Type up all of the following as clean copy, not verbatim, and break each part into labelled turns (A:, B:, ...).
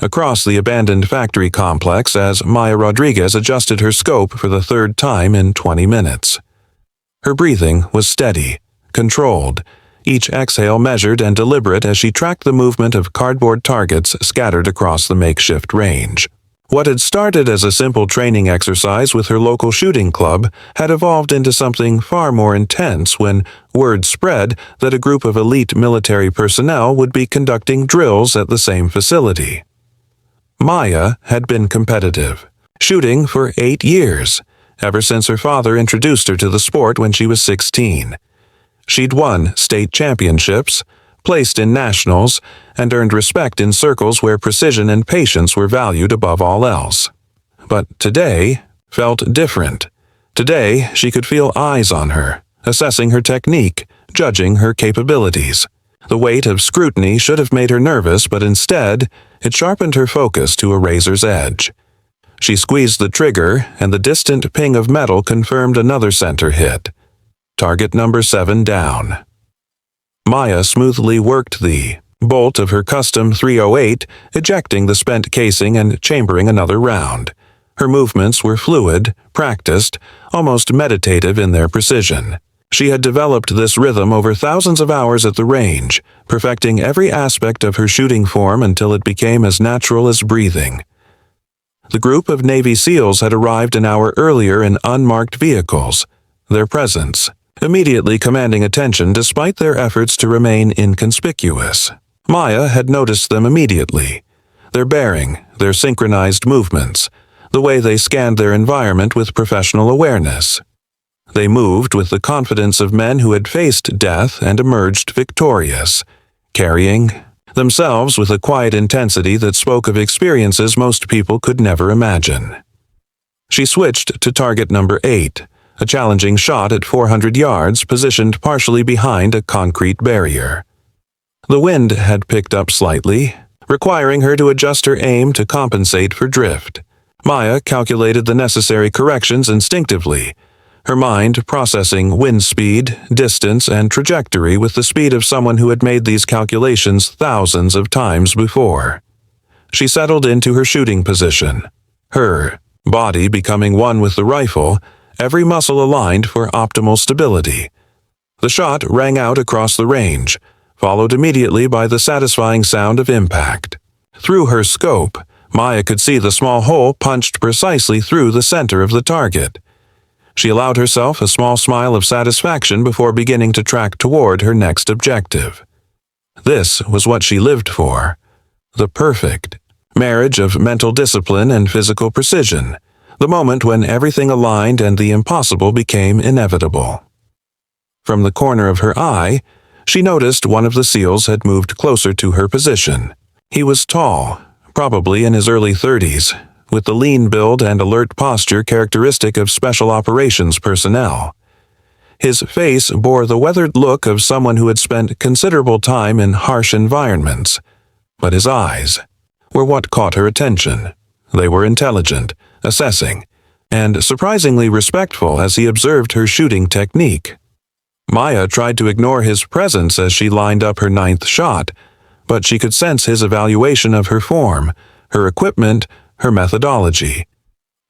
A: across the abandoned factory complex as Maya Rodriguez adjusted her scope for the third time in 20 minutes. Her breathing was steady, controlled, each exhale measured and deliberate as she tracked the movement of cardboard targets scattered across the makeshift range. What had started as a simple training exercise with her local shooting club had evolved into something far more intense when word spread that a group of elite military personnel would be conducting drills at the same facility. Maya had been competitive, shooting for 8 years, ever since her father introduced her to the sport when she was 16. She'd won state championships, placed in nationals, and earned respect in circles where precision and patience were valued above all else. But today felt different. Today she could feel eyes on her, assessing her technique, judging her capabilities. The weight of scrutiny should have made her nervous, but instead, it sharpened her focus to a razor's edge. She squeezed the trigger, and the distant ping of metal confirmed another center hit. Target number 7 down. Maya smoothly worked the bolt of her custom .308, ejecting the spent casing and chambering another round. Her movements were fluid, practiced, almost meditative in their precision. She had developed this rhythm over thousands of hours at the range, perfecting every aspect of her shooting form until it became as natural as breathing. The group of Navy SEALs had arrived an hour earlier in unmarked vehicles, their presence immediately commanding attention despite their efforts to remain inconspicuous. Maya had noticed them immediately. Their bearing, their synchronized movements, the way they scanned their environment with professional awareness. They moved with the confidence of men who had faced death and emerged victorious, carrying themselves with a quiet intensity that spoke of experiences most people could never imagine. She switched to target number 8, a challenging shot at 400 yards positioned partially behind a concrete barrier. The wind had picked up slightly, requiring her to adjust her aim to compensate for drift. Maya calculated the necessary corrections instinctively, her mind processing wind speed, distance, and trajectory with the speed of someone who had made these calculations thousands of times before. She settled into her shooting position, her body becoming one with the rifle, every muscle aligned for optimal stability. The shot rang out across the range, followed immediately by the satisfying sound of impact. Through her scope, Maya could see the small hole punched precisely through the center of the target. She allowed herself a small smile of satisfaction before beginning to track toward her next objective. This was what she lived for. The perfect marriage of mental discipline and physical precision, the moment when everything aligned and the impossible became inevitable. From the corner of her eye, she noticed one of the SEALs had moved closer to her position. He was tall, probably in his early 30s, with the lean build and alert posture characteristic of special operations personnel. His face bore the weathered look of someone who had spent considerable time in harsh environments, but his eyes were what caught her attention. They were intelligent, assessing, and surprisingly respectful as he observed her shooting technique. Maya tried to ignore his presence as she lined up her 9th shot, but she could sense his evaluation of her form, her equipment, her methodology.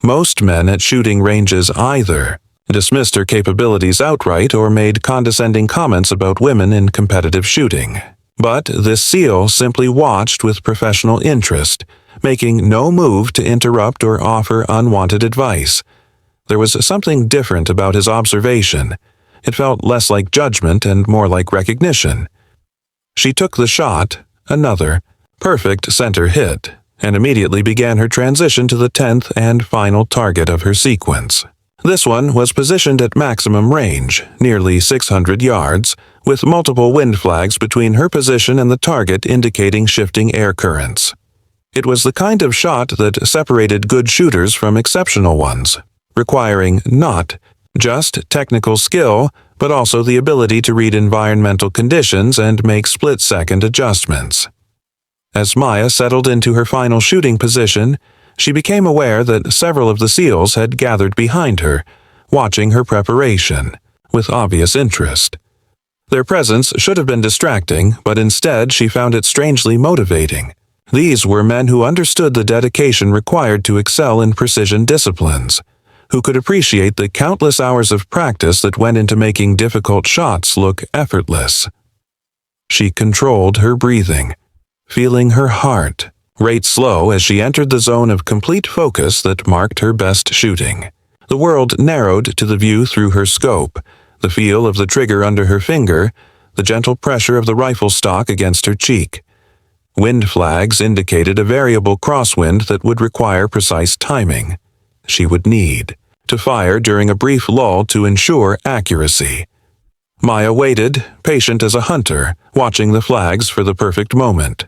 A: Most men at shooting ranges either dismissed her capabilities outright or made condescending comments about women in competitive shooting. But this SEAL simply watched with professional interest, making no move to interrupt or offer unwanted advice. There was something different about his observation. It felt less like judgment and more like recognition. She took the shot, another, perfect center hit, and immediately began her transition to the 10th and final target of her sequence. This one was positioned at maximum range, nearly 600 yards, with multiple wind flags between her position and the target indicating shifting air currents. It was the kind of shot that separated good shooters from exceptional ones, requiring not just technical skill, but also the ability to read environmental conditions and make split-second adjustments. As Maya settled into her final shooting position, she became aware that several of the SEALs had gathered behind her, watching her preparation, with obvious interest. Their presence should have been distracting, but instead she found it strangely motivating. These were men who understood the dedication required to excel in precision disciplines, who could appreciate the countless hours of practice that went into making difficult shots look effortless. She controlled her breathing, feeling her heart rate slow as she entered the zone of complete focus that marked her best shooting. The world narrowed to the view through her scope, the feel of the trigger under her finger, the gentle pressure of the rifle stock against her cheek. Wind flags indicated a variable crosswind that would require precise timing. She would need to fire during a brief lull to ensure accuracy. Maya waited, patient as a hunter, watching the flags for the perfect moment.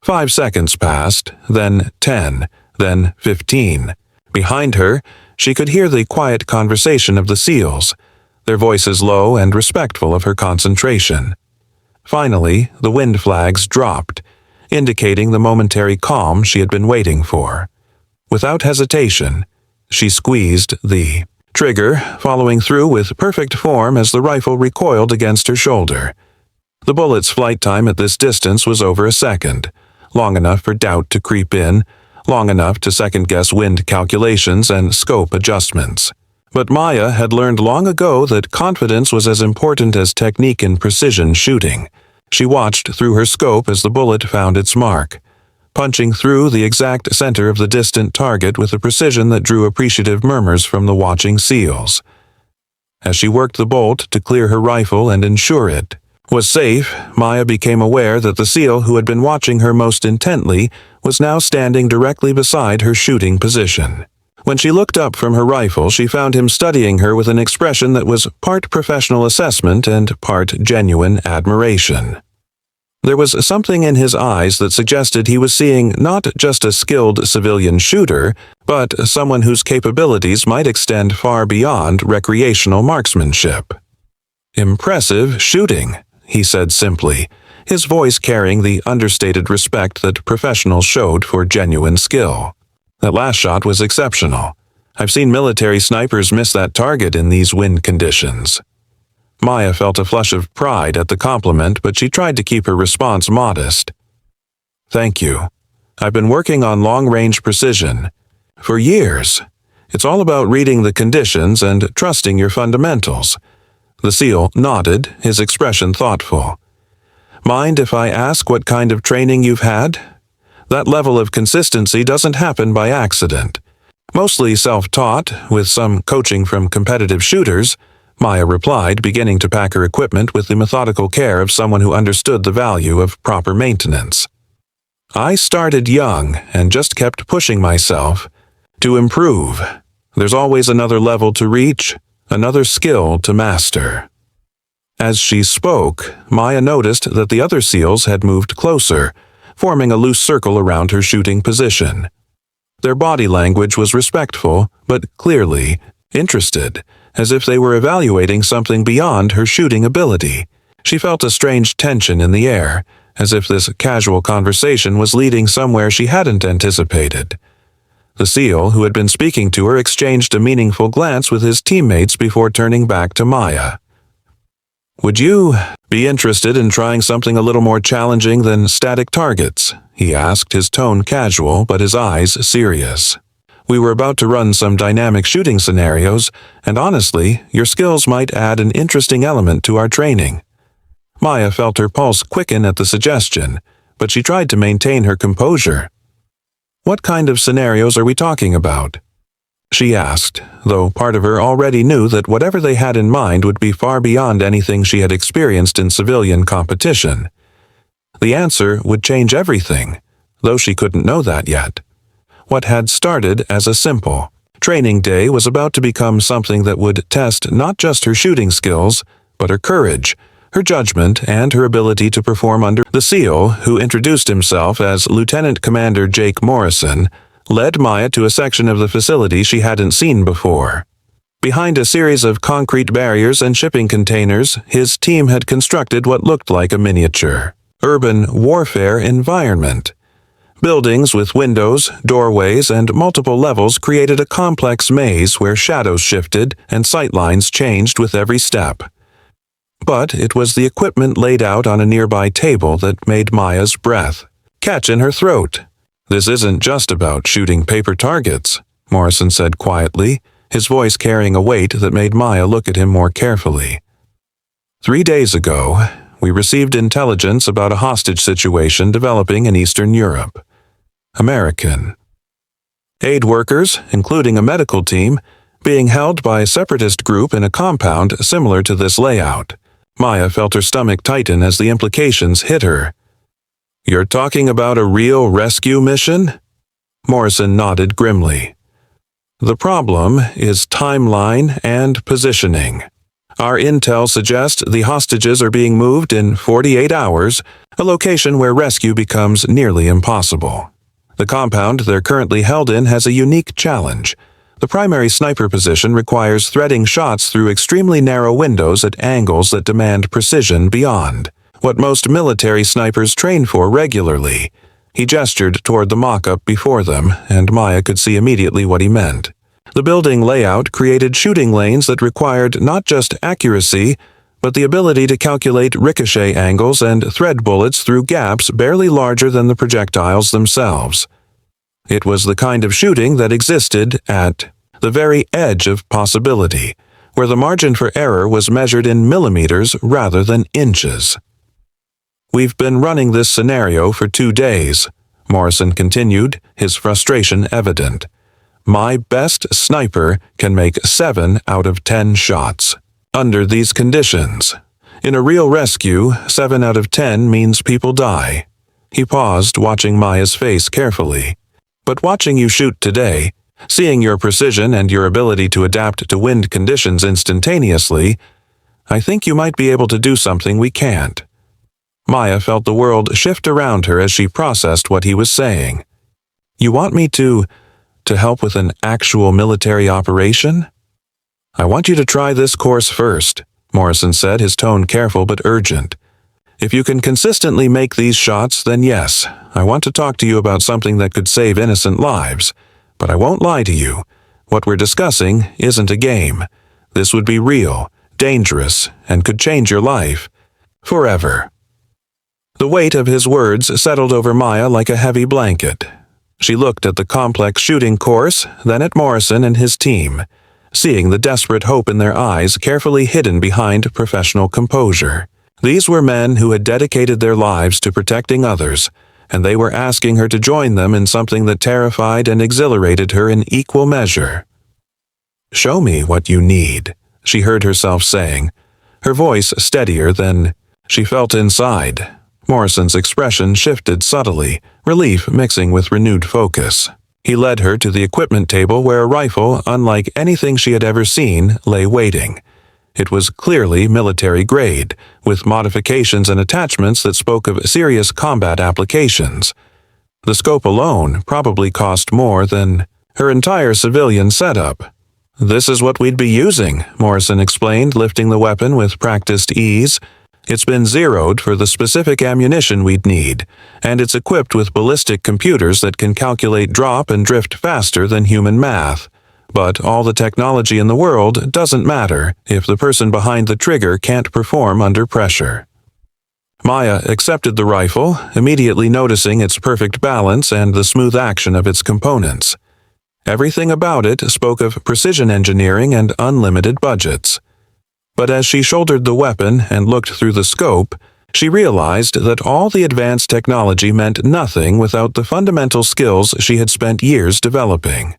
A: 5 seconds passed, then 10, then 15. Behind her, she could hear the quiet conversation of the SEALs, their voices low and respectful of her concentration. Finally, the wind flags dropped, indicating the momentary calm she had been waiting for. Without hesitation, she squeezed the trigger, following through with perfect form as the rifle recoiled against her shoulder. The bullet's flight time at this distance was over a second, long enough for doubt to creep in, long enough to second-guess wind calculations and scope adjustments. But Maya had learned long ago that confidence was as important as technique in precision shooting. She watched through her scope as the bullet found its mark, punching through the exact center of the distant target with a precision that drew appreciative murmurs from the watching SEALs. As she worked the bolt to clear her rifle and ensure it was safe, Maya became aware that the SEAL who had been watching her most intently was now standing directly beside her shooting position. When she looked up from her rifle, she found him studying her with an expression that was part professional assessment and part genuine admiration. There was something in his eyes that suggested he was seeing not just a skilled civilian shooter, but someone whose capabilities might extend far beyond recreational marksmanship. "Impressive shooting," he said simply, his voice carrying the understated respect that professionals showed for genuine skill. "That last shot was exceptional. I've seen military snipers miss that target in these wind conditions." Maya felt a flush of pride at the compliment, but she tried to keep her response modest. "Thank you. I've been working on long-range precision for years. It's all about reading the conditions and trusting your fundamentals." The SEAL nodded, his expression thoughtful. "Mind if I ask what kind of training you've had? That level of consistency doesn't happen by accident. Mostly self-taught, with some coaching from competitive shooters," Maya replied, beginning to pack her equipment with the methodical care of someone who understood the value of proper maintenance. "I started young and just kept pushing myself to improve. There's always another level to reach, another skill to master." As she spoke, Maya noticed that the other SEALs had moved closer, forming a loose circle around her shooting position. Their body language was respectful, but clearly interested, as if they were evaluating something beyond her shooting ability. She felt a strange tension in the air, as if this casual conversation was leading somewhere she hadn't anticipated. The SEAL who had been speaking to her exchanged a meaningful glance with his teammates before turning back to Maya. "Would you be interested in trying something a little more challenging than static targets?" he asked, his tone casual but his eyes serious. "We were about to run some dynamic shooting scenarios, and honestly, your skills might add an interesting element to our training." Maya felt her pulse quicken at the suggestion, but she tried to maintain her composure. "What kind of scenarios are we talking about?" she asked, though part of her already knew that whatever they had in mind would be far beyond anything she had experienced in civilian competition. The answer would change everything, though she couldn't know that yet. What had started as a simple training day was about to become something that would test not just her shooting skills, but her courage, her judgment, and her ability to perform under. The SEAL, who introduced himself as Lieutenant Commander Jake Morrison, led Maya to a section of the facility she hadn't seen before. Behind a series of concrete barriers and shipping containers, his team had constructed what looked like a miniature urban warfare environment. Buildings with windows, doorways, and multiple levels created a complex maze where shadows shifted and sightlines changed with every step. But it was the equipment laid out on a nearby table that made Maya's breath catch in her throat. "This isn't just about shooting paper targets," Morrison said quietly, his voice carrying a weight that made Maya look at him more carefully. 3 days ago, we received intelligence about a hostage situation developing in Eastern Europe. American aid workers, including a medical team, being held by a separatist group in a compound similar to this layout. Maya felt her stomach tighten as the implications hit her. "You're talking about a real rescue mission?" Morrison nodded grimly. "The problem is timeline and positioning. Our intel suggests the hostages are being moved in 48 hours, a location where rescue becomes nearly impossible. The compound they're currently held in has a unique challenge. The primary sniper position requires threading shots through extremely narrow windows at angles that demand precision beyond what most military snipers train for regularly." He gestured toward the mock-up before them, and Maya could see immediately what he meant. The building layout created shooting lanes that required not just accuracy, but the ability to calculate ricochet angles and thread bullets through gaps barely larger than the projectiles themselves. It was the kind of shooting that existed at the very edge of possibility, where the margin for error was measured in millimeters rather than inches. "We've been running this scenario for 2 days," Morrison continued, his frustration evident. "My best sniper can make 7 out of 10 shots. Under these conditions, in a real rescue, 7 out of 10 means people die." He paused, watching Maya's face carefully. "But watching you shoot today, seeing your precision and your ability to adapt to wind conditions instantaneously, I think you might be able to do something we can't." Maya felt the world shift around her as she processed what he was saying. "You want me to help with an actual military operation?" "I want you to try this course first," Morrison said, his tone careful but urgent. "If you can consistently make these shots, then yes, I want to talk to you about something that could save innocent lives. But I won't lie to you. What we're discussing isn't a game. This would be real, dangerous, and could change your life. Forever." The weight of his words settled over Maya like a heavy blanket. She looked at the complex shooting course, then at Morrison and his team, seeing the desperate hope in their eyes carefully hidden behind professional composure. These were men who had dedicated their lives to protecting others, and they were asking her to join them in something that terrified and exhilarated her in equal measure. "Show me what you need," she heard herself saying, her voice steadier than she felt inside. Morrison's expression shifted subtly, relief mixing with renewed focus. He led her to the equipment table where a rifle, unlike anything she had ever seen, lay waiting. It was clearly military grade, with modifications and attachments that spoke of serious combat applications. The scope alone probably cost more than her entire civilian setup. "This is what we'd be using," Morrison explained, lifting the weapon with practiced ease. "It's been zeroed for the specific ammunition we'd need, and it's equipped with ballistic computers that can calculate drop and drift faster than human math. But all the technology in the world doesn't matter if the person behind the trigger can't perform under pressure." Maya accepted the rifle, immediately noticing its perfect balance and the smooth action of its components. Everything about it spoke of precision engineering and unlimited budgets. But as she shouldered the weapon and looked through the scope, she realized that all the advanced technology meant nothing without the fundamental skills she had spent years developing.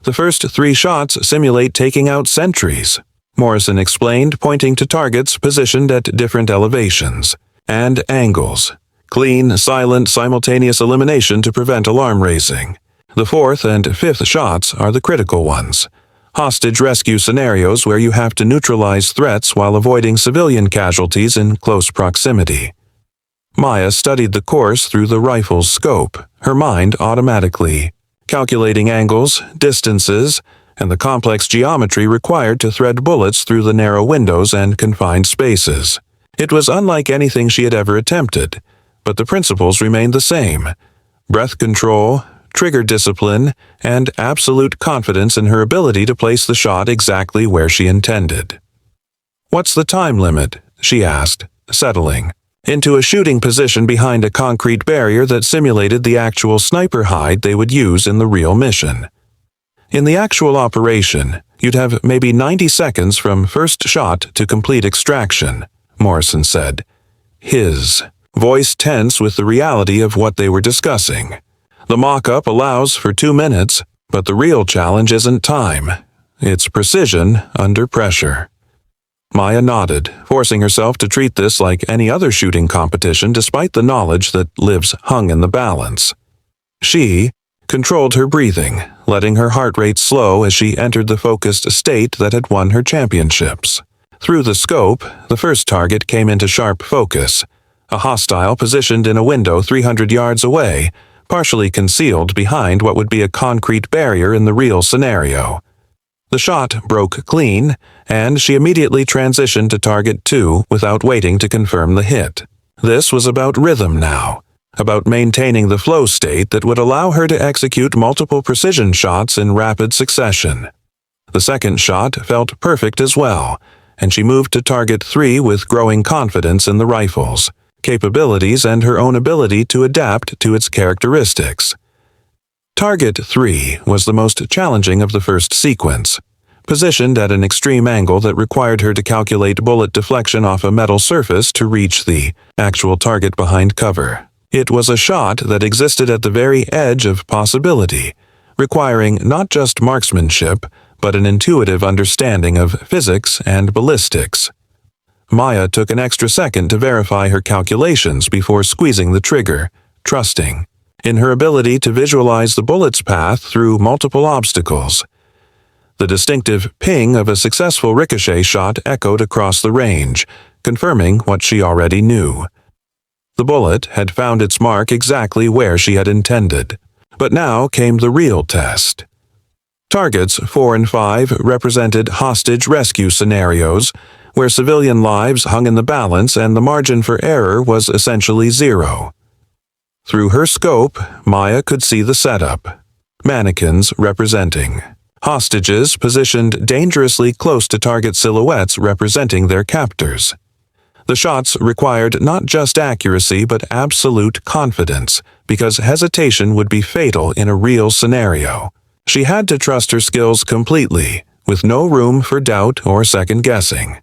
A: "The first 3 shots simulate taking out sentries," Morrison explained, pointing to targets positioned at different elevations and angles. "Clean, silent, simultaneous elimination to prevent alarm raising. The 4th and 5th shots are the critical ones. Hostage rescue scenarios where you have to neutralize threats while avoiding civilian casualties in close proximity." Maya studied the course through the rifle's scope, her mind automatically calculating angles, distances, and the complex geometry required to thread bullets through the narrow windows and confined spaces. It was unlike anything she had ever attempted, but the principles remained the same: breath control, trigger discipline, and absolute confidence in her ability to place the shot exactly where she intended. "What's the time limit?" she asked, settling. into a shooting position behind a concrete barrier that simulated the actual sniper hide they would use in the real mission. In the actual operation, you'd have maybe 90 seconds from first shot to complete extraction, Morrison said, his voice tense with the reality of what they were discussing. The mock-up allows for 2 minutes, but the real challenge isn't time. It's precision under pressure. Maya nodded, forcing herself to treat this like any other shooting competition despite the knowledge that lives hung in the balance. She controlled her breathing, letting her heart rate slow as she entered the focused state that had won her championships. Through the scope, the first target came into sharp focus, a hostile positioned in a window 300 yards away, partially concealed behind what would be a concrete barrier in the real scenario. The shot broke clean, and she immediately transitioned to target 2 without waiting to confirm the hit. This was about rhythm now, about maintaining the flow state that would allow her to execute multiple precision shots in rapid succession. The second shot felt perfect as well, and she moved to target 3 with growing confidence in the rifles, capabilities, and her own ability to adapt to its characteristics. Target 3 was the most challenging of the first sequence, positioned at an extreme angle that required her to calculate bullet deflection off a metal surface to reach the actual target behind cover. It was a shot that existed at the very edge of possibility, requiring not just marksmanship, but an intuitive understanding of physics and ballistics. Maya took an extra second to verify her calculations before squeezing the trigger, trusting in her ability to visualize the bullet's path through multiple obstacles. The distinctive ping of a successful ricochet shot echoed across the range, confirming what she already knew. The bullet had found its mark exactly where she had intended. But now came the real test. Targets 4 and 5 represented hostage rescue scenarios, where civilian lives hung in the balance and the margin for error was essentially 0. Through her scope, Maya could see the setup. Mannequins representing. Hostages positioned dangerously close to target silhouettes representing their captors. The shots required not just accuracy but absolute confidence, because hesitation would be fatal in a real scenario. She had to trust her skills completely, with no room for doubt or second-guessing.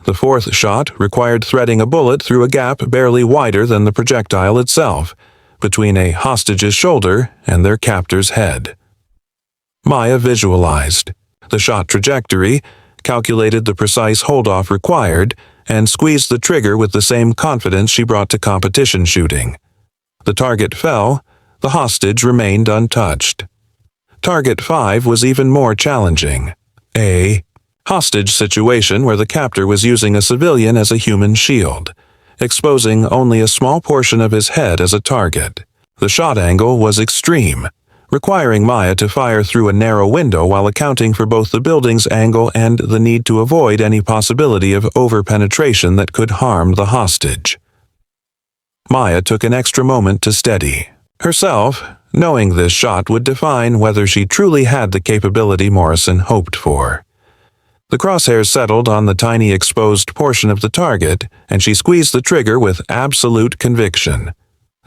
A: The fourth shot required threading a bullet through a gap barely wider than the projectile itself, between a hostage's shoulder and their captor's head. Maya visualized the shot trajectory, calculated the precise hold-off required, and squeezed the trigger with the same confidence she brought to competition shooting. The target fell, the hostage remained untouched. Target 5 was even more challenging. A hostage situation where the captor was using a civilian as a human shield, exposing only a small portion of his head as a target. The shot angle was extreme, requiring Maya to fire through a narrow window while accounting for both the building's angle and the need to avoid any possibility of over-penetration that could harm the hostage. Maya took an extra moment to steady herself, knowing this shot would define whether she truly had the capability Morrison hoped for. The crosshairs settled on the tiny exposed portion of the target, and she squeezed the trigger with absolute conviction.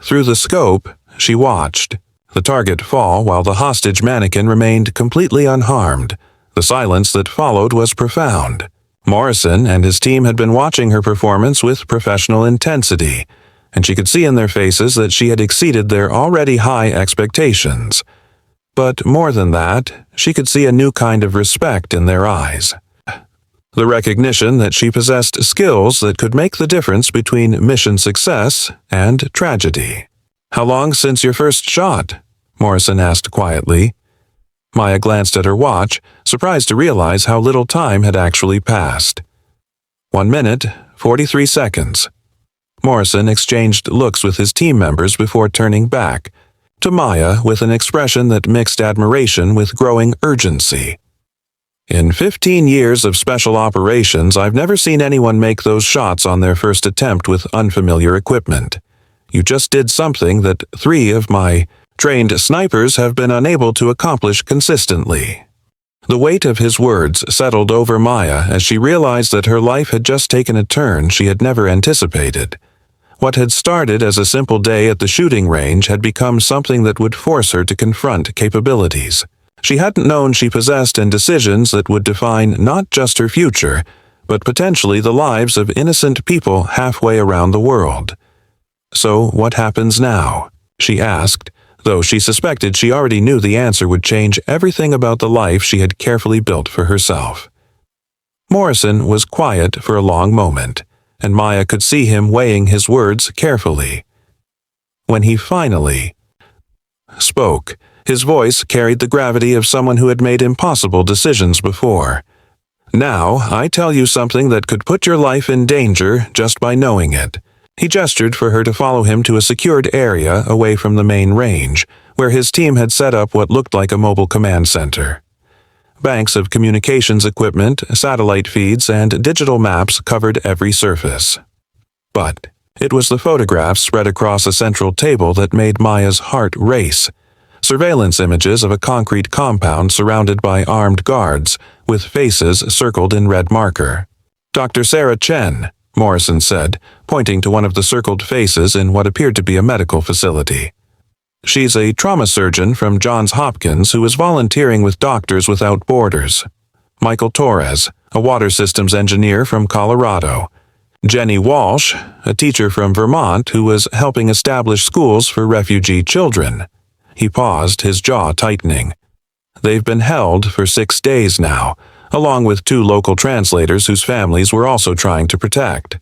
A: Through the scope, she watched the target fall while the hostage mannequin remained completely unharmed. The silence that followed was profound. Morrison and his team had been watching her performance with professional intensity, and she could see in their faces that she had exceeded their already high expectations. But more than that, she could see a new kind of respect in their eyes. The recognition that she possessed skills that could make the difference between mission success and tragedy. "How long since your first shot?" Morrison asked quietly. Maya glanced at her watch, surprised to realize how little time had actually passed. 1 minute, 43 seconds. Morrison exchanged looks with his team members before turning back to Maya with an expression that mixed admiration with growing urgency. "In 15 years of special operations, I've never seen anyone make those shots on their first attempt with unfamiliar equipment. You just did something that 3 of my trained snipers have been unable to accomplish consistently." The weight of his words settled over Maya as she realized that her life had just taken a turn she had never anticipated. What had started as a simple day at the shooting range had become something that would force her to confront capabilities she hadn't known she possessed and decisions that would define not just her future, but potentially the lives of innocent people halfway around the world. "So what happens now?" she asked, though she suspected she already knew the answer would change everything about the life she had carefully built for herself. Morrison was quiet for a long moment, and Maya could see him weighing his words carefully. When he finally spoke, his voice carried the gravity of someone who had made impossible decisions before. "Now, I tell you something that could put your life in danger just by knowing it." He gestured for her to follow him to a secured area away from the main range, where his team had set up what looked like a mobile command center. Banks of communications equipment, satellite feeds, and digital maps covered every surface. But it was the photographs spread across a central table that made Maya's heart race. Surveillance images of a concrete compound surrounded by armed guards, with faces circled in red marker. "Dr. Sarah Chen," Morrison said, pointing to one of the circled faces in what appeared to be a medical facility. "She's a trauma surgeon from Johns Hopkins who is volunteering with Doctors Without Borders. Michael Torres, a water systems engineer from Colorado. Jenny Walsh, a teacher from Vermont who was helping establish schools for refugee children." He paused, his jaw tightening. "They've been held for 6 days now, along with 2 local translators whose families we're also trying to protect."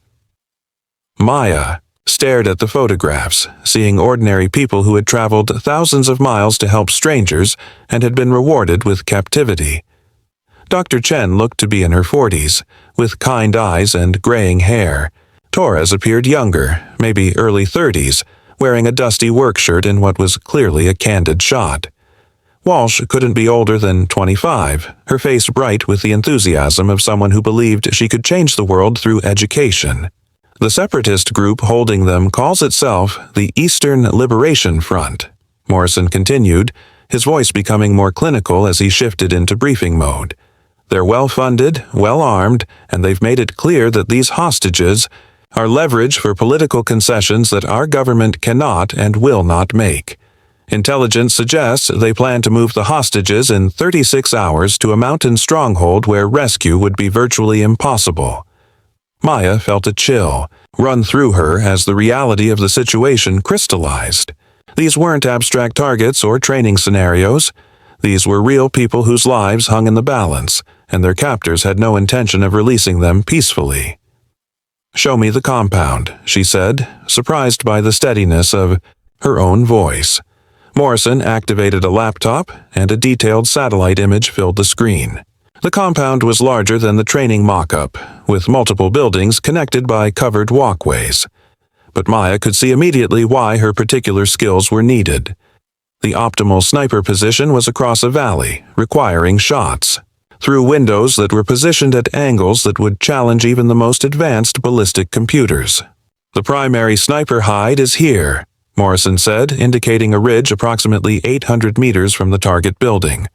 A: Maya stared at the photographs, seeing ordinary people who had traveled thousands of miles to help strangers and had been rewarded with captivity. Dr. Chen looked to be in her 40s, with kind eyes and graying hair. Torres appeared younger, maybe early 30s, wearing a dusty work shirt in what was clearly a candid shot. Walsh couldn't be older than 25, her face bright with the enthusiasm of someone who believed she could change the world through education. "The separatist group holding them calls itself the Eastern Liberation Front," Morrison continued, his voice becoming more clinical as he shifted into briefing mode. "They're well-funded, well-armed, and they've made it clear that these hostages are leverage for political concessions that our government cannot and will not make. Intelligence suggests they plan to move the hostages in 36 hours to a mountain stronghold where rescue would be virtually impossible." Maya felt a chill run through her as the reality of the situation crystallized. These weren't abstract targets or training scenarios. These were real people whose lives hung in the balance, and their captors had no intention of releasing them peacefully. "Show me the compound," she said, surprised by the steadiness of her own voice. Morrison activated a laptop, and a detailed satellite image filled the screen. The compound was larger than the training mock-up, with multiple buildings connected by covered walkways. But Maya could see immediately why her particular skills were needed. The optimal sniper position was across a valley, requiring shots through windows that were positioned at angles that would challenge even the most advanced ballistic computers. "The primary sniper hide is here," Morrison said, indicating a ridge approximately 800 meters from the target building.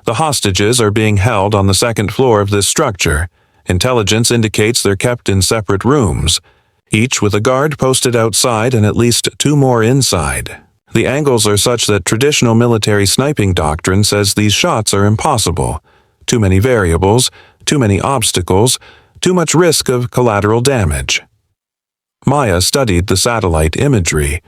A: "The hostages are being held on the second floor of this structure. Intelligence indicates they're kept in separate rooms, each with a guard posted outside and at least 2 more inside. The angles are such that traditional military sniping doctrine says these shots are impossible. Too many variables, too many obstacles, too much risk of collateral damage." Maya studied the satellite imagery,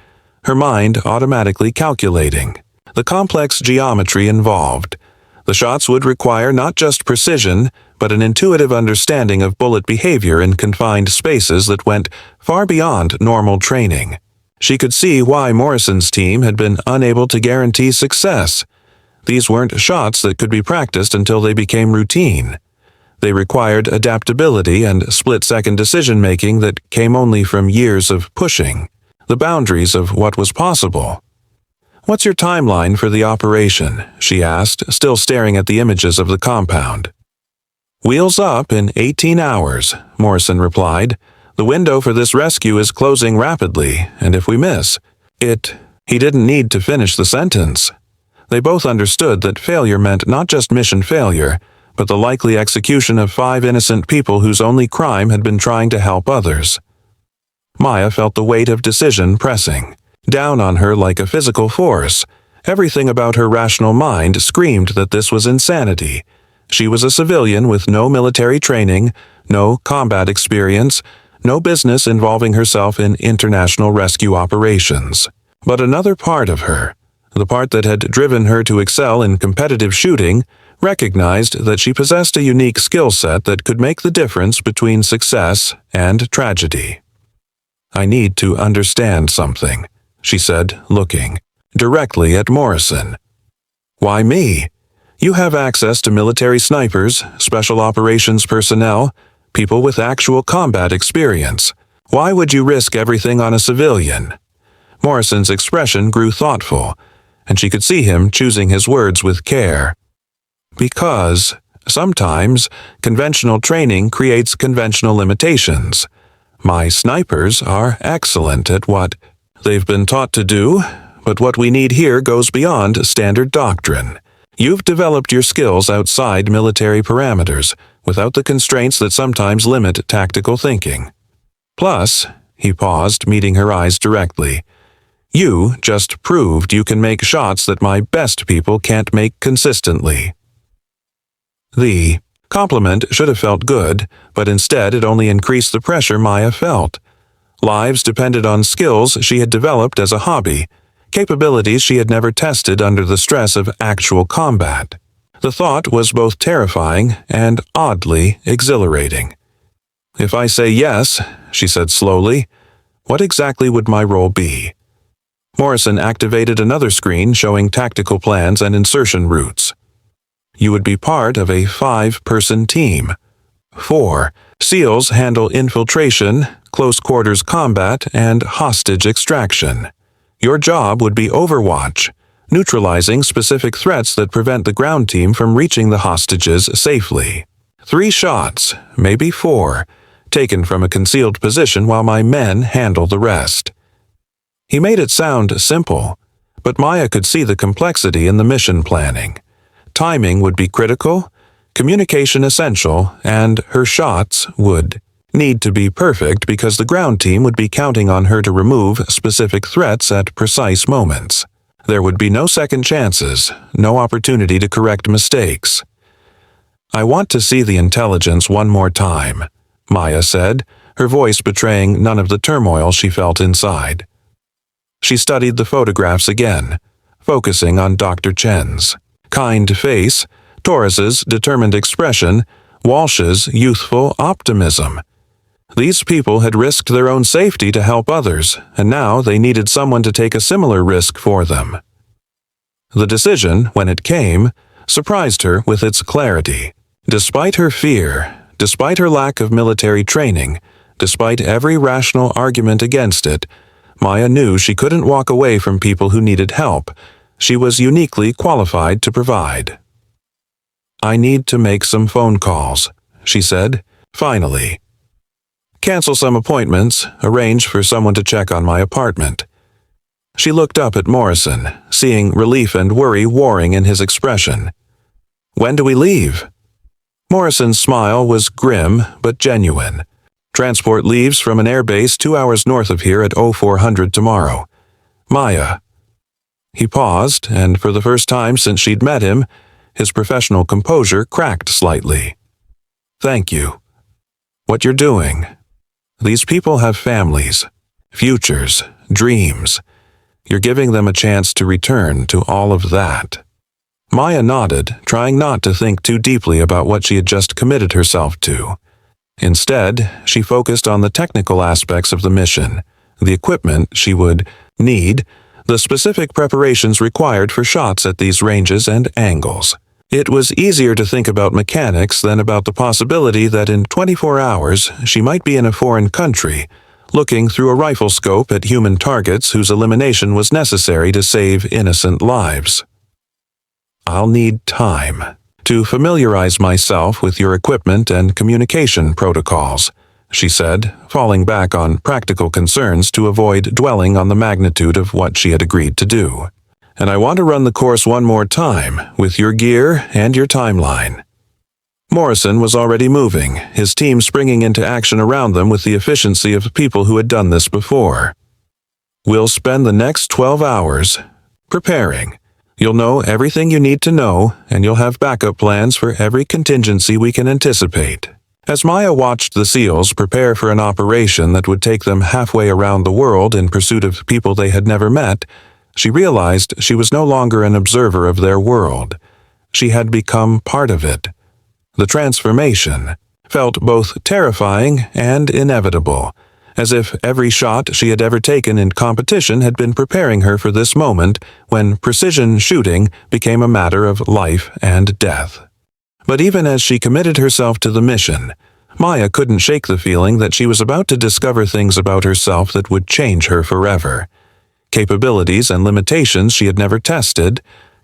A: her mind automatically calculating the complex geometry involved. The shots would require not just precision, but an intuitive understanding of bullet behavior in confined spaces that went far beyond normal training. She could see why Morrison's team had been unable to guarantee success. These weren't shots that could be practiced until they became routine. They required adaptability and split-second decision-making that came only from years of pushing the boundaries of what was possible. "What's your timeline for the operation?" she asked, still staring at the images of the compound. "Wheels up in 18 hours, Morrison replied. "The window for this rescue is closing rapidly, and if we miss it..." He didn't need to finish the sentence. They both understood that failure meant not just mission failure, but the likely execution of 5 innocent people whose only crime had been trying to help others. Maya felt the weight of decision pressing down on her like a physical force. Everything about her rational mind screamed that this was insanity. She was a civilian with no military training, no combat experience, no business involving herself in international rescue operations. But another part of her, the part that had driven her to excel in competitive shooting, recognized that she possessed a unique skill set that could make the difference between success and tragedy. "I need to understand something," she said, looking directly at Morrison. "Why me? You have access to military snipers, special operations personnel, people with actual combat experience. Why would you risk everything on a civilian?" Morrison's expression grew thoughtful, and she could see him choosing his words with care. "Because sometimes conventional training creates conventional limitations. My snipers are excellent at what they've been taught to do, but what we need here goes beyond standard doctrine. You've developed your skills outside military parameters, without the constraints that sometimes limit tactical thinking. Plus," he paused, meeting her eyes directly, "you just proved you can make shots that my best people can't make consistently." The compliment should have felt good, but instead it only increased the pressure Maya felt. Lives depended on skills she had developed as a hobby, capabilities she had never tested under the stress of actual combat. The thought was both terrifying and oddly exhilarating. "If I say yes," she said slowly, "what exactly would my role be?" Morrison activated another screen showing tactical plans and insertion routes. "You would be part of a 5-person team. 4 SEALs handle infiltration, close-quarters combat, and hostage extraction. Your job would be Overwatch, neutralizing specific threats that prevent the ground team from reaching the hostages safely. 3 shots, maybe 4, taken from a concealed position while my men handle the rest." He made it sound simple, but Maya could see the complexity in the mission planning. Timing would be critical, communication essential, and her shots would need to be perfect because the ground team would be counting on her to remove specific threats at precise moments. There would be no second chances, no opportunity to correct mistakes. "I want to see the intelligence one more time," Maya said, her voice betraying none of the turmoil she felt inside. She studied the photographs again, focusing on Dr. Chen's kind face, Torres's determined expression, Walsh's youthful optimism. These people had risked their own safety to help others, and now they needed someone to take a similar risk for them. The decision, when it came, surprised her with its clarity. Despite her fear, despite her lack of military training, despite every rational argument against it, Maya knew she couldn't walk away from people who needed help. She was uniquely qualified to provide. "I need to make some phone calls," she said, finally. "Cancel some appointments, arrange for someone to check on my apartment." She looked up at Morrison, seeing relief and worry warring in his expression. "When do we leave?" Morrison's smile was grim but genuine. "Transport leaves from an airbase 2 hours north of here at 0400 tomorrow. Maya." He paused, and for the first time since she'd met him, his professional composure cracked slightly. "Thank you. What you're doing. These people have families, futures, dreams. You're giving them a chance to return to all of that." Maya nodded, trying not to think too deeply about what she had just committed herself to. Instead, she focused on the technical aspects of the mission, the equipment she would need, the specific preparations required for shots at these ranges and angles. It was easier to think about mechanics than about the possibility that in 24 hours she might be in a foreign country, looking through a rifle scope at human targets whose elimination was necessary to save innocent lives. "I'll need time to familiarize myself with your equipment and communication protocols," she said, falling back on practical concerns to avoid dwelling on the magnitude of what she had agreed to do. "And I want to run the course one more time, with your gear and your timeline." Morrison was already moving, his team springing into action around them with the efficiency of people who had done this before. "We'll spend the next 12 hours preparing. You'll know everything you need to know, and you'll have backup plans for every contingency we can anticipate." As Maya watched the SEALs prepare for an operation that would take them halfway around the world in pursuit of people they had never met, she realized she was no longer an observer of their world. She had become part of it. The transformation felt both terrifying and inevitable, as if every shot she had ever taken in competition had been preparing her for this moment when precision shooting became a matter of life and death. But even as she committed herself to the mission, Maya couldn't shake the feeling that she was about to discover things about herself that would change her forever. Capabilities and limitations she had never tested,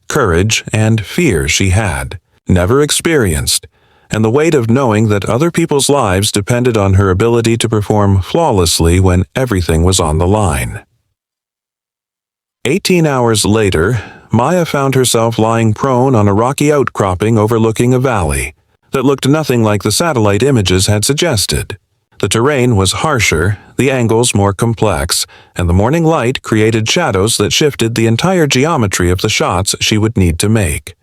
A: courage and fear she had never experienced, and the weight of knowing that other people's lives depended on her ability to perform flawlessly when everything was on the line. 18 hours later, Maya found herself lying prone on a rocky outcropping overlooking a valley that looked nothing like the satellite images had suggested. The terrain was harsher, the angles more complex, and the morning light created shadows that shifted the entire geometry of the shots she would need to make.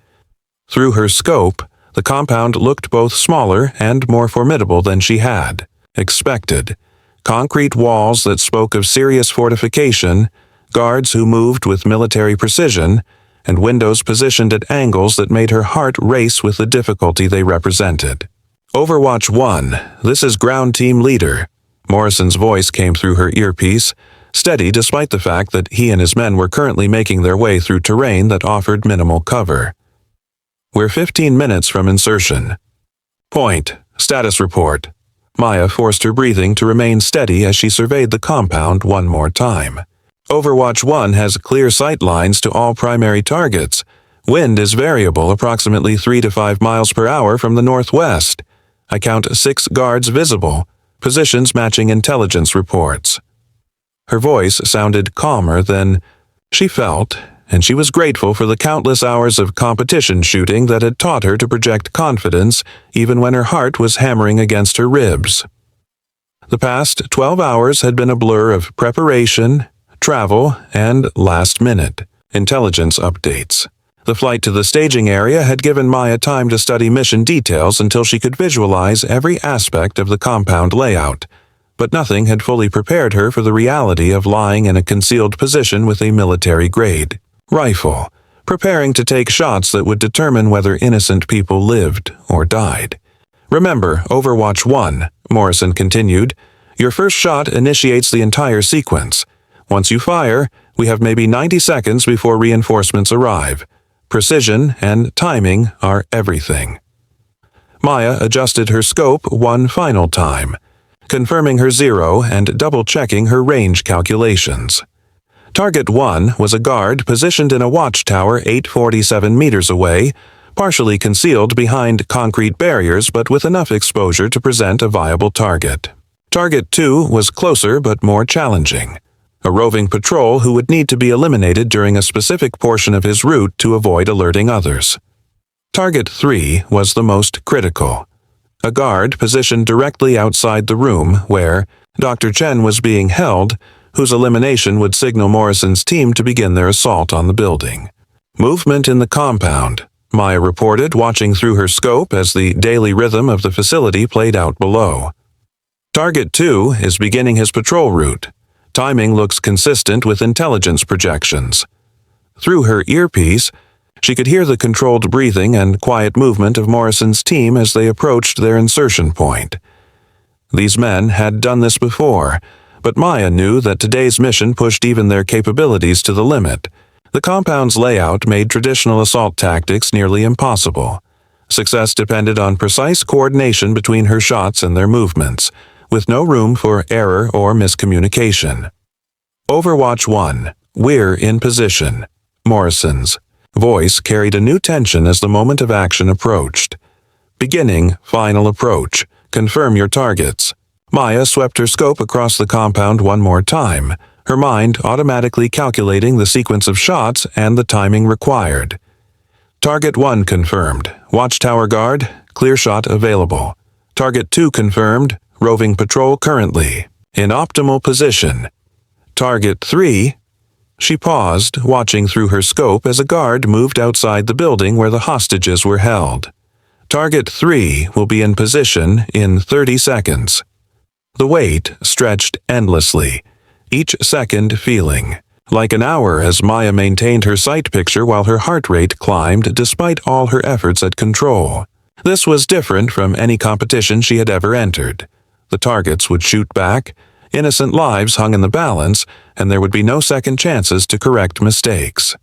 A: Through her scope, the compound looked both smaller and more formidable than she had expected. Concrete walls that spoke of serious fortification, guards who moved with military precision, and windows positioned at angles that made her heart race with the difficulty they represented. "Overwatch 1, this is Ground Team Leader." Morrison's voice came through her earpiece, steady despite the fact that he and his men were currently making their way through terrain that offered minimal cover. "We're 15 minutes from insertion. Point. Status report." Maya forced her breathing to remain steady as she surveyed the compound one more time. "Overwatch 1 has clear sight lines to all primary targets. Wind is variable, approximately 3 to 5 miles per hour from the northwest. I count 6 guards visible, positions matching intelligence reports." Her voice sounded calmer than she felt, and she was grateful for the countless hours of competition shooting that had taught her to project confidence even when her heart was hammering against her ribs. The past 12 hours had been a blur of preparation, travel, and last-minute intelligence updates. The flight to the staging area had given Maya time to study mission details until she could visualize every aspect of the compound layout, but nothing had fully prepared her for the reality of lying in a concealed position with a military-grade rifle, preparing to take shots that would determine whether innocent people lived or died. "Remember, Overwatch 1, Morrison continued, your first shot initiates the entire sequence. Once you fire, we have maybe 90 seconds before reinforcements arrive. Precision and timing are everything." Maya adjusted her scope one final time, confirming her 0 and double-checking her range calculations. Target 1 was a guard positioned in a watchtower 847 meters away, partially concealed behind concrete barriers but with enough exposure to present a viable target. Target 2 was closer but more challenging, a roving patrol who would need to be eliminated during a specific portion of his route to avoid alerting others. Target 3 was the most critical, a guard positioned directly outside the room where Dr. Chen was being held, whose elimination would signal Morrison's team to begin their assault on the building. "Movement in the compound," Maya reported, watching through her scope as the daily rhythm of the facility played out below. "Target 2 is beginning his patrol route. Timing looks consistent with intelligence projections." Through her earpiece, she could hear the controlled breathing and quiet movement of Morrison's team as they approached their insertion point. These men had done this before, but Maya knew that today's mission pushed even their capabilities to the limit. The compound's layout made traditional assault tactics nearly impossible. Success depended on precise coordination between her shots and their movements, with no room for error or miscommunication. "Overwatch 1, we're in position." Morrison's voice carried a new tension as the moment of action approached. "Beginning final approach. Confirm your targets." Maya swept her scope across the compound one more time, her mind automatically calculating the sequence of shots and the timing required. "Target 1 confirmed. Watchtower guard, Clear shot available. Target 2 confirmed. Roving patrol currently. In optimal position. Target 3. She paused, watching through her scope as a guard moved outside the building where the hostages were held. Target 3 will be in position in 30 seconds. The wait stretched endlessly, each second feeling like an hour as Maya maintained her sight picture while her heart rate climbed despite all her efforts at control. This was different from any competition she had ever entered. The targets would shoot back, innocent lives hung in the balance, and there would be no second chances to correct mistakes.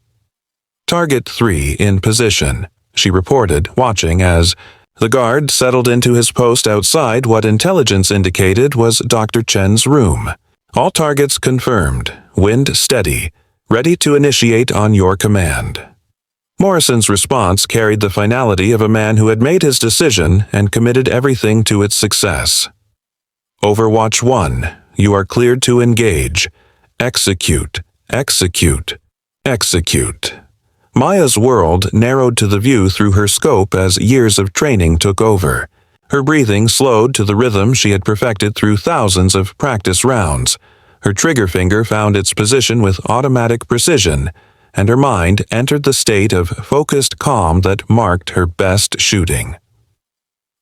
A: Target 3 in position, she reported, watching as the guard settled into his post outside what intelligence indicated was Dr. Chen's room. All targets confirmed, wind steady, ready to initiate on your command. Morrison's response carried the finality of a man who had made his decision and committed everything to its success. Overwatch 1, you are cleared to engage. Execute, execute, execute. Maya's world narrowed to the view through her scope as years of training took over. Her breathing slowed to the rhythm she had perfected through thousands of practice rounds. Her trigger finger found its position with automatic precision, and her mind entered the state of focused calm that marked her best shooting.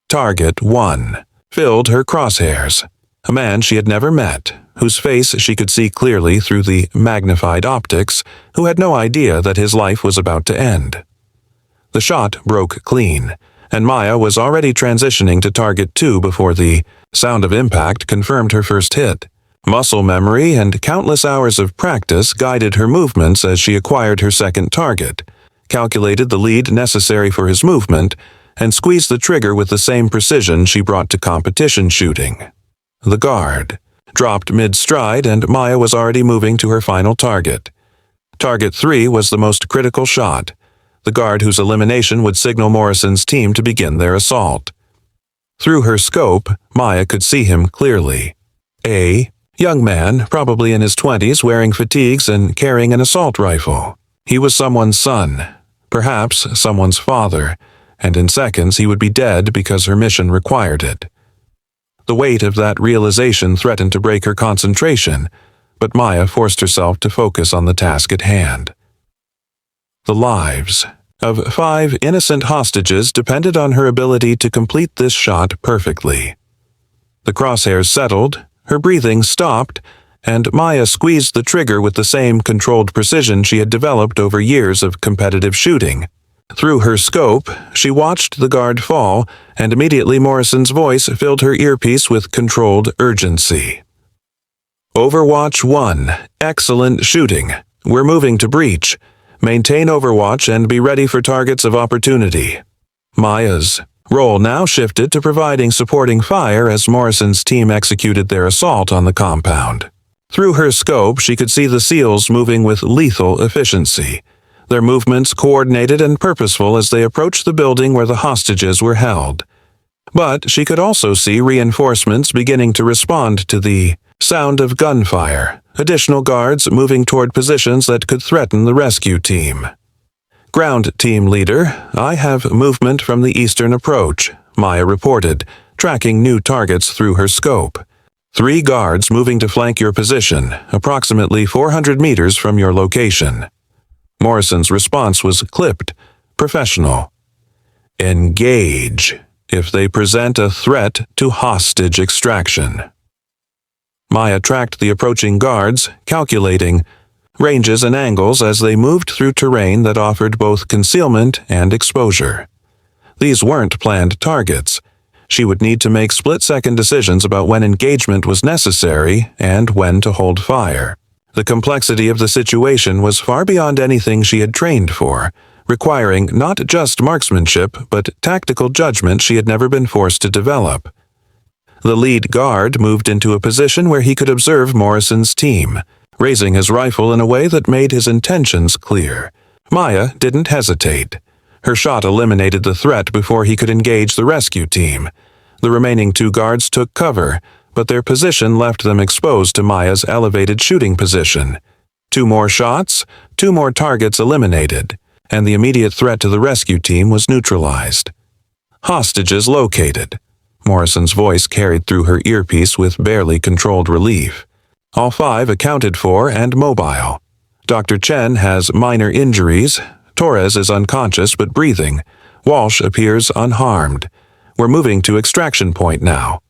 A: Target 1 filled her crosshairs. A man she had never met, whose face she could see clearly through the magnified optics, who had no idea that his life was about to end. The shot broke clean, and Maya was already transitioning to target 2 before the sound of impact confirmed her first hit. Muscle memory and countless hours of practice guided her movements as she acquired her second target, calculated the lead necessary for his movement, and squeezed the trigger with the same precision she brought to competition shooting. The guard dropped mid-stride, and Maya was already moving to her final target. Target 3 was the most critical shot, the guard whose elimination would signal Morrison's team to begin their assault. Through her scope, Maya could see him clearly. A young man, probably in his 20s, wearing fatigues and carrying an assault rifle. He was someone's son, perhaps someone's father, and in seconds he would be dead because her mission required it. The weight of that realization threatened to break her concentration, but Maya forced herself to focus on the task at hand. The lives of 5 innocent hostages depended on her ability to complete this shot perfectly. The crosshairs settled, her breathing stopped, and Maya squeezed the trigger with the same controlled precision she had developed over years of competitive shooting. Through her scope, she watched the guard fall, and immediately Morrison's voice filled her earpiece with controlled urgency. Overwatch 1, excellent shooting. We're moving to breach. Maintain overwatch and be ready for targets of opportunity. Maya's role now shifted to providing supporting fire as Morrison's team executed their assault on the compound. Through her scope, she could see the SEALs moving with lethal efficiency, their movements coordinated and purposeful as they approached the building where the hostages were held. But she could also see reinforcements beginning to respond to the sound of gunfire, additional guards moving toward positions that could threaten the rescue team. Ground team leader, I have movement from the eastern approach, Maya reported, tracking new targets through her scope. 3 guards moving to flank your position, approximately 400 meters from your location. Morrison's response was clipped, professional. Engage if they present a threat to hostage extraction. Maya tracked the approaching guards, calculating ranges and angles as they moved through terrain that offered both concealment and exposure. These weren't planned targets. She would need to make split-second decisions about when engagement was necessary and when to hold fire. The complexity of the situation was far beyond anything she had trained for, requiring not just marksmanship but tactical judgment she had never been forced to develop. The lead guard moved into a position where he could observe Morrison's team, raising his rifle in a way that made his intentions clear. Maya didn't hesitate. Her shot eliminated the threat before he could engage the rescue team. The remaining 2 guards took cover, but their position left them exposed to Maya's elevated shooting position. 2 more shots, 2 more targets eliminated, and the immediate threat to the rescue team was neutralized. Hostages located. Morrison's voice carried through her earpiece with barely controlled relief. All 5 accounted for and mobile. Dr. Chen has minor injuries. Torres is unconscious but breathing. Walsh appears unharmed. We're moving to extraction point now.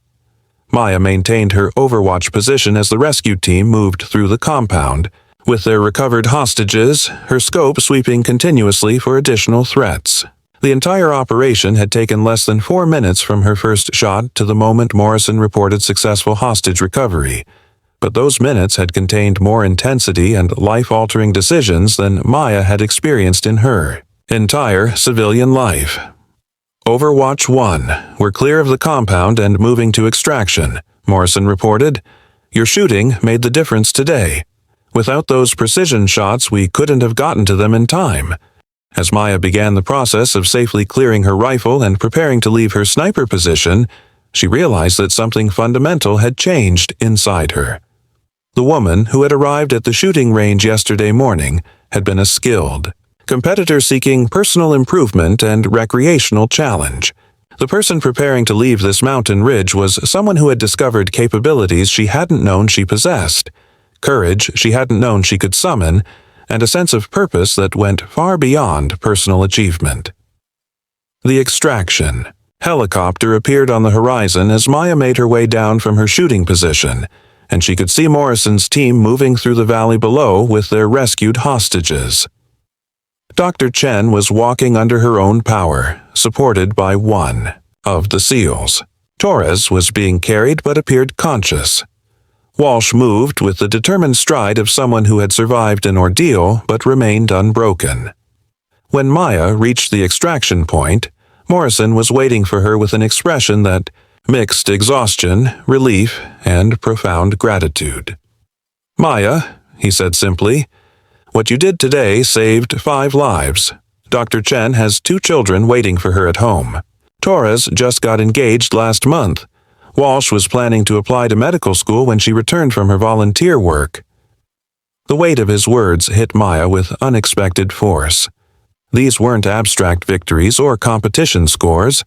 A: Maya maintained her overwatch position as the rescue team moved through the compound, with their recovered hostages, her scope sweeping continuously for additional threats. The entire operation had taken less than 4 minutes from her first shot to the moment Morrison reported successful hostage recovery. But those minutes had contained more intensity and life-altering decisions than Maya had experienced in her entire civilian life. Overwatch 1. We're clear of the compound and moving to extraction, Morrison reported. Your shooting made the difference today. Without those precision shots, we couldn't have gotten to them in time. As Maya began the process of safely clearing her rifle and preparing to leave her sniper position, she realized that something fundamental had changed inside her. The woman who had arrived at the shooting range yesterday morning had been a skilled competitor seeking personal improvement and recreational challenge. The person preparing to leave this mountain ridge was someone who had discovered capabilities she hadn't known she possessed, courage she hadn't known she could summon, and a sense of purpose that went far beyond personal achievement. The extraction. Helicopter appeared on the horizon as Maya made her way down from her shooting position, and she could see Morrison's team moving through the valley below with their rescued hostages. Dr. Chen was walking under her own power, supported by one of the SEALs. Torres was being carried but appeared conscious. Walsh moved with the determined stride of someone who had survived an ordeal but remained unbroken. When Maya reached the extraction point, Morrison was waiting for her with an expression that mixed exhaustion, relief, and profound gratitude. "Maya," he said simply, "what you did today saved 5 lives. Dr. Chen has 2 children waiting for her at home. Torres just got engaged last month. Walsh was planning to apply to medical school when she returned from her volunteer work." The weight of his words hit Maya with unexpected force. These weren't abstract victories or competition scores.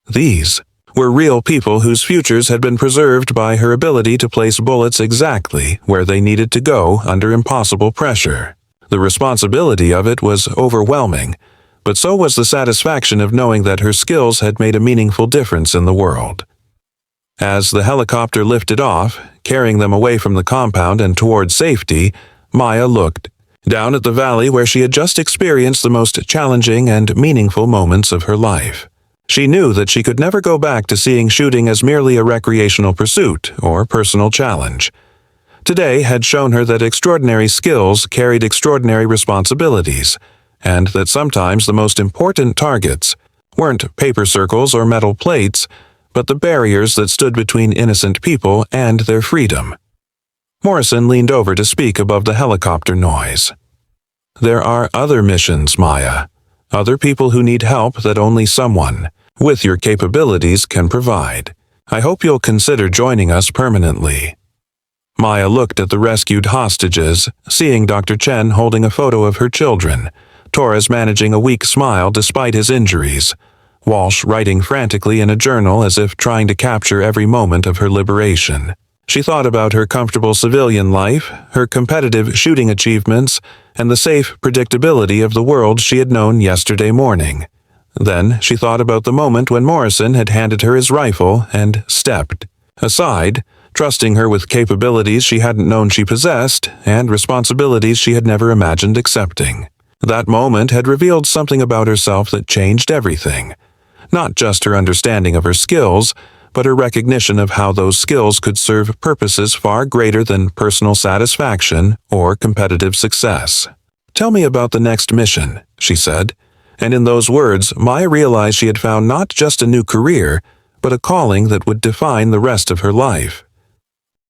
A: These were real people whose futures had been preserved by her ability to place bullets exactly where they needed to go under impossible pressure. The responsibility of it was overwhelming, but so was the satisfaction of knowing that her skills had made a meaningful difference in the world. As the helicopter lifted off, carrying them away from the compound and toward safety, Maya looked down at the valley where she had just experienced the most challenging and meaningful moments of her life. She knew that she could never go back to seeing shooting as merely a recreational pursuit or personal challenge. Today had shown her that extraordinary skills carried extraordinary responsibilities, and that sometimes the most important targets weren't paper circles or metal plates, but the barriers that stood between innocent people and their freedom. Morrison leaned over to speak above the helicopter noise. "There are other missions, Maya. Other people who need help that only someone with your capabilities can provide. I hope you'll consider joining us permanently." Maya looked at the rescued hostages, seeing Dr. Chen holding a photo of her children, Torres managing a weak smile despite his injuries, Walsh writing frantically in a journal as if trying to capture every moment of her liberation. She thought about her comfortable civilian life, her competitive shooting achievements, and the safe predictability of the world she had known yesterday morning. Then she thought about the moment when Morrison had handed her his rifle and stepped aside, trusting her with capabilities she hadn't known she possessed and responsibilities she had never imagined accepting. That moment had revealed something about herself that changed everything. Not just her understanding of her skills, but her recognition of how those skills could serve purposes far greater than personal satisfaction or competitive success. "Tell me about the next mission," she said, and in those words Maya realized she had found not just a new career, but a calling that would define the rest of her life.